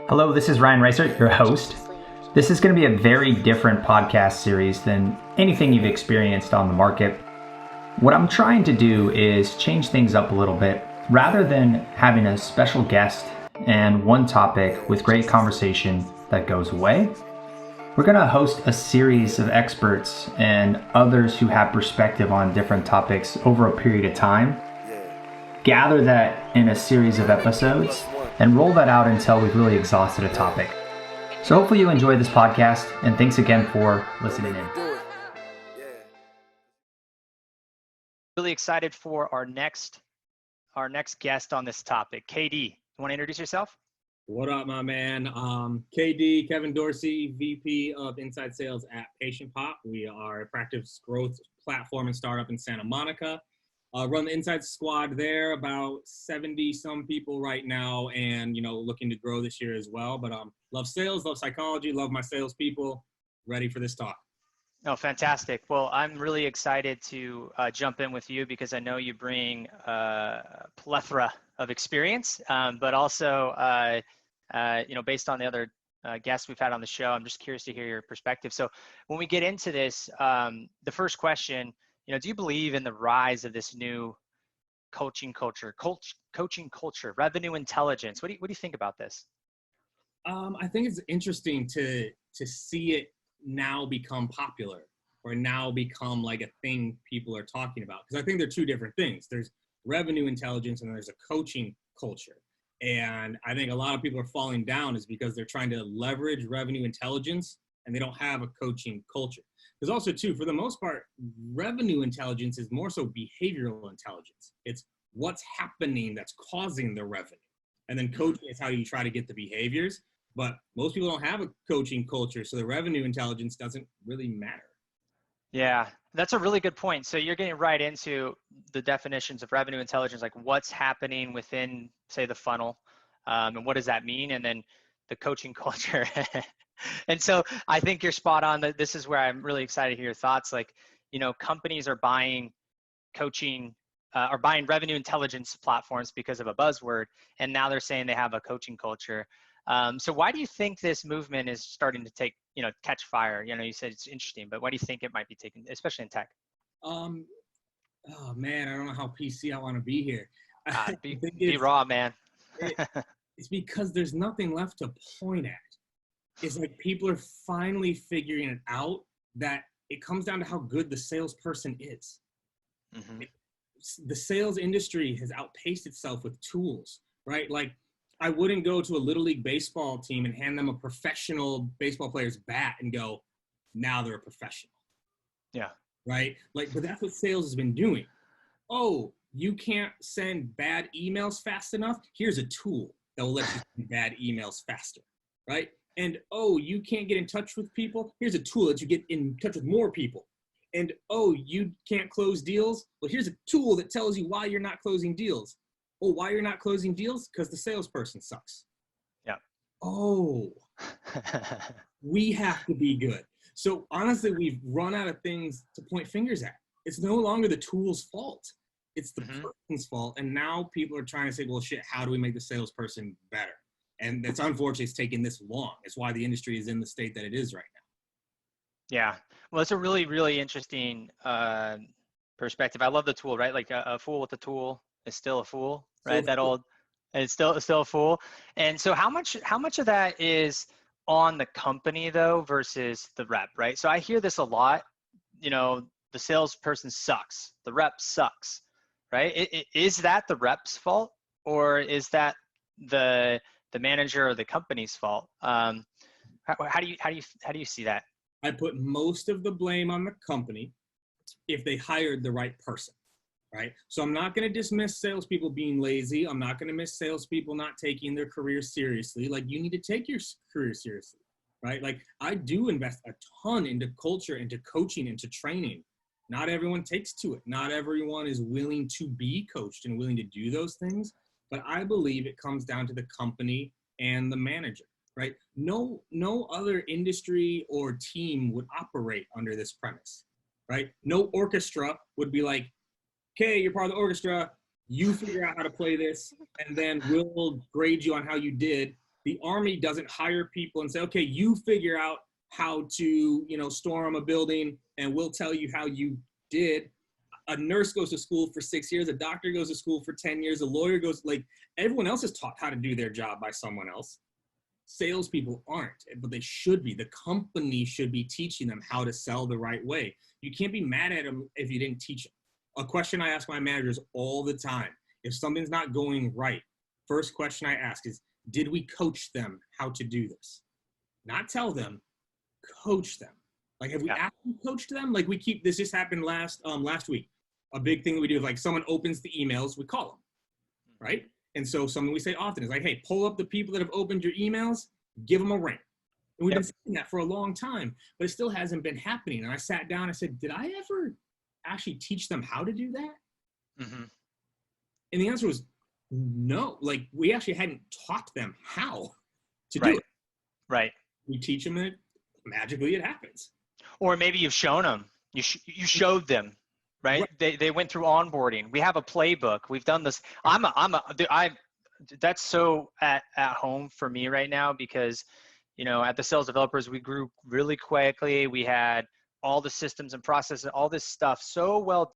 Hello, this is Ryan Reisert, your host. This is going to be a very different podcast series than anything you've experienced on the market. What I'm trying to do is change things up a little bit. Rather than having a special guest and one topic with great conversation that goes away, we're going to host a series of experts and others who have perspective on different topics over a period of time. Gather that in a series of episodes and roll that out until we've really exhausted a topic. So hopefully you enjoy this podcast, and thanks again for listening in. Really excited for our next guest on this topic. KD, you want to introduce yourself? What up, my man? KD, Kevin Dorsey, VP of Inside Sales at PatientPop. We are a practice growth platform and startup in Santa Monica. Run the inside squad there, about 70 some people right now, and looking to grow this year as well. But love sales, love psychology, love my salespeople. Ready for this talk. Oh, fantastic. Well, I'm really excited to jump in with you because I know you bring a plethora of experience, but also based on the other guests we've had on the show, I'm just curious to hear your perspective. So when we get into this, the first question, do you believe in the rise of this new coaching culture, revenue intelligence? What do you think about this? I think it's interesting to see it now become popular or now become like a thing people are talking about. Because I think they're two different things. There's revenue intelligence and there's a coaching culture. And I think a lot of people are falling down is because they're trying to leverage revenue intelligence and they don't have a coaching culture. There's also, too, for the most part, revenue intelligence is more so behavioral intelligence. It's what's happening that's causing the revenue. And then coaching is how you try to get the behaviors. But most people don't have a coaching culture, so the revenue intelligence doesn't really matter. Yeah, that's a really good point. So you're getting right into the definitions of revenue intelligence, like what's happening within, say, the funnel, and what does that mean? And then the coaching culture. And so I think you're spot on. That this is where I'm really excited to hear your thoughts. Like, companies are buying coaching or buying revenue intelligence platforms because of a buzzword. And now they're saying they have a coaching culture. So why do you think this movement is starting to catch fire? You said it's interesting, but why do you think it might be taking, especially in tech? Oh man, I don't know how PC I want to be here. Be raw, man. It's because there's nothing left to point at. It's like people are finally figuring it out that it comes down to how good the salesperson is. Mm-hmm. The sales industry has outpaced itself with tools, right? Like I wouldn't go to a little league baseball team and hand them a professional baseball player's bat and go, now they're a professional. Yeah. Right? Like, but that's what sales has been doing. Oh, you can't send bad emails fast enough? Here's a tool that will let you send bad emails faster, right? And, oh, you can't get in touch with people? Here's a tool that you get in touch with more people. And, oh, you can't close deals? Well, here's a tool that tells you why you're not closing deals. Oh, why you're not closing deals? Because the salesperson sucks. Yeah. Oh, we have to be good. So honestly, we've run out of things to point fingers at. It's no longer the tool's fault. It's the person's fault. And now people are trying to say, well, shit, how do we make the salesperson better? And that's unfortunately it's taken this long. It's why the industry is in the state that it is right now. Yeah. Well, it's a really, really interesting perspective. I love the tool, right? Like a fool with a tool is still a fool, right? That old, and it's still a fool. And so how much of that is on the company though versus the rep, right? So I hear this a lot, the salesperson sucks, the rep sucks, right? Is that the rep's fault or is that the manager or the company's fault? How do you see that? I put most of the blame on the company if they hired the right person, right? So I'm not going to dismiss salespeople being lazy. I'm not going to miss salespeople not taking their career seriously. Like you need to take your career seriously, right? Like I do invest a ton into culture, into coaching, into training. Not everyone takes to it. Not everyone is willing to be coached and willing to do those things. But I believe it comes down to the company and the manager, right? No other industry or team would operate under this premise, right? No orchestra would be like, okay, you're part of the orchestra. You figure out how to play this, and then we'll grade you on how you did. The Army doesn't hire people and say, okay, you figure out how to, storm a building and we'll tell you how you did. A nurse goes to school for 6 years, a doctor goes to school for 10 years, a lawyer goes, everyone else is taught how to do their job by someone else. Salespeople aren't, but they should be. The company should be teaching them how to sell the right way. You can't be mad at them if you didn't teach them. A question I ask my managers all the time, if something's not going right, first question I ask is, did we coach them how to do this? Not tell them, coach them. Have we actually coached them? This just happened last week. A big thing we do is someone opens the emails, we call them, right? And so something we say often is hey, pull up the people that have opened your emails, give them a ring. And we've been saying that for a long time, but it still hasn't been happening. And I sat down and I said, did I ever actually teach them how to do that? Mm-hmm. And the answer was no. We actually hadn't taught them how to do it. Right. We teach them and magically it happens. Or maybe you've shown them. You showed them. Right? They went through onboarding. We have a playbook. We've done this. That's so at home for me right now because, at the sales developers, we grew really quickly. We had all the systems and processes, all this stuff so well